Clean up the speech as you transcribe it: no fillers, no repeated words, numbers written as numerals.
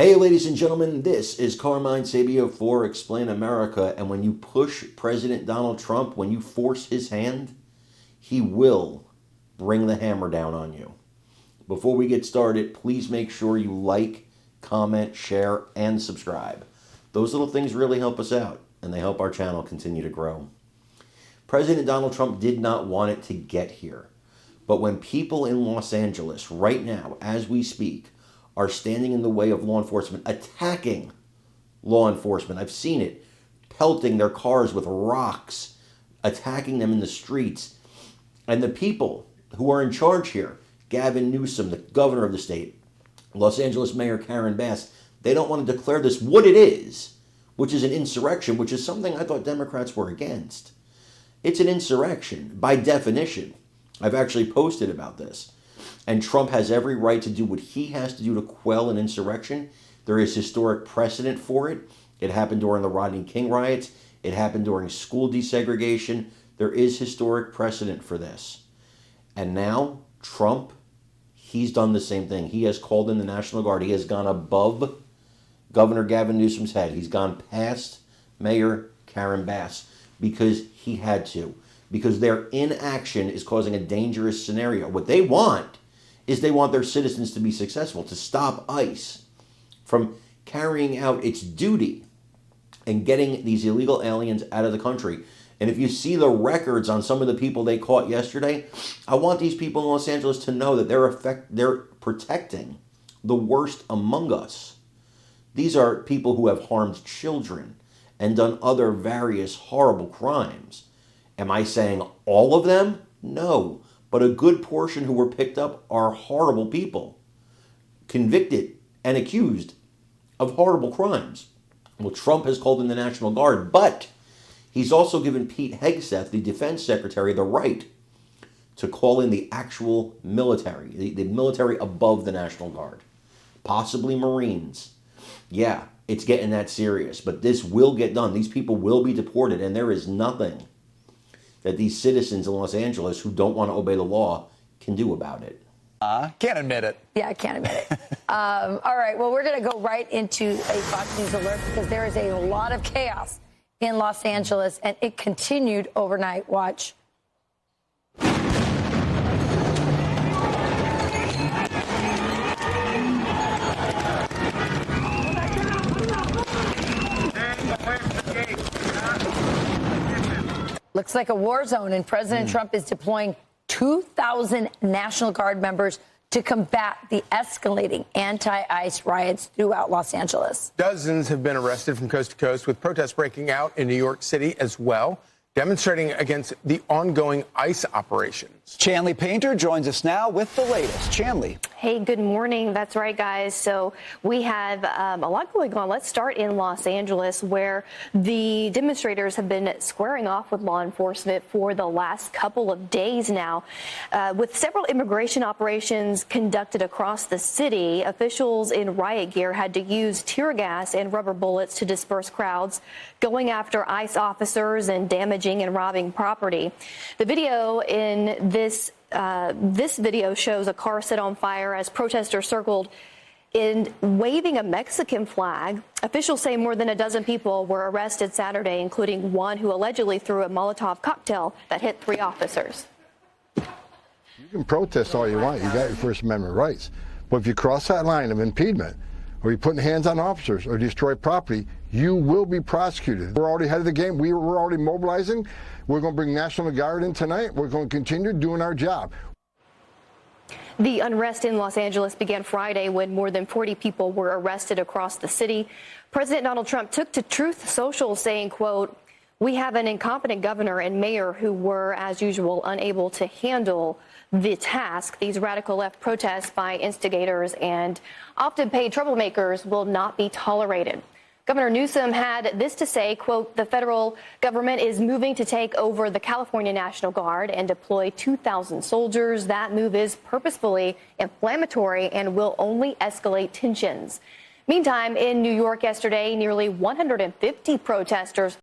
Hey, ladies and gentlemen, this is Carmine Sabio for Explain America. And when you push President Donald Trump, when you force his hand, he will bring the hammer down on you. Before we get started, please make sure you like, comment, share, and subscribe. Those little things really help us out, and they help our channel continue to grow. President Donald Trump did not want it to get here. But when people in Los Angeles, right now, as we speak, are standing in the way of law enforcement, attacking law enforcement. I've seen it, pelting their cars with rocks, attacking them in the streets. And the people who are in charge here, Gavin Newsom, the governor of the state, Los Angeles Mayor Karen Bass, they don't want to declare this what it is, which is an insurrection, which is something I thought Democrats were against. It's an insurrection, by definition. I've actually posted about this. And Trump has every right to do what he has to do to quell an insurrection. There is historic precedent for it. It happened during the Rodney King riots. It happened during school desegregation. There is historic precedent for this. And now, Trump, he's done the same thing. He has called in the National Guard. He has gone above Governor Gavin Newsom's head. He's gone past Mayor Karen Bass because he had to. Because their inaction is causing a dangerous scenario. What they want is they want their citizens to be successful, to stop ICE from carrying out its duty and getting these illegal aliens out of the country. And if you see the records on some of the people they caught yesterday, I want these people in Los Angeles to know that they're protecting the worst among us. These are people who have harmed children and done other various horrible crimes. Am I saying all of them? No. But a good portion who were picked up are horrible people, convicted and accused of horrible crimes. Well, Trump has called in the National Guard, but he's also given Pete Hegseth, the defense secretary, the right to call in the actual military, the military above the National Guard, possibly Marines. Yeah, it's getting that serious, but this will get done. These people will be deported, and there is nothing that these citizens in Los Angeles who don't want to obey the law can do about it. Can't admit it. Yeah, I can't admit it. All right, well, we're going to go right into a Fox News alert because there is a lot of chaos in Los Angeles, and it continued overnight. Watch. Looks like a war zone, and President Trump is deploying 2,000 National Guard members to combat the escalating anti-ICE riots throughout Los Angeles. Dozens have been arrested from coast to coast, with protests breaking out in New York City as well, demonstrating against the ongoing ICE operations. Chanley Painter joins us now with the latest. Chanley. Hey, good morning. That's right, guys. So we have a lot going on. Let's start in Los Angeles, where the demonstrators have been squaring off with law enforcement for the last couple of days now. With several immigration operations conducted across the city, officials in riot gear had to use tear gas and rubber bullets to disperse crowds, going after ICE officers and damaging and robbing property. The video in this video shows a car set on fire as protesters circled in waving a Mexican flag. Officials say more than a dozen people were arrested Saturday, including one who allegedly threw a Molotov cocktail that hit 3 officers. You can protest all you want. You got your First Amendment rights. But if you cross that line of impediment, or you're putting hands on officers or destroy property, you will be prosecuted. We're already ahead of the game. We're already mobilizing. We're going to bring National Guard in tonight. We're going to continue doing our job. The unrest in Los Angeles began Friday when more than 40 people were arrested across the city. President Donald Trump took to Truth Social saying, quote, "We have an incompetent governor and mayor who were, as usual, unable to handle the task. These radical left protests by instigators and often paid troublemakers will not be tolerated." Governor Newsom had this to say, quote, "The federal government is moving to take over the California National Guard and deploy 2,000 soldiers. That move is purposefully inflammatory and will only escalate tensions." Meantime, in New York yesterday, nearly 150 protesters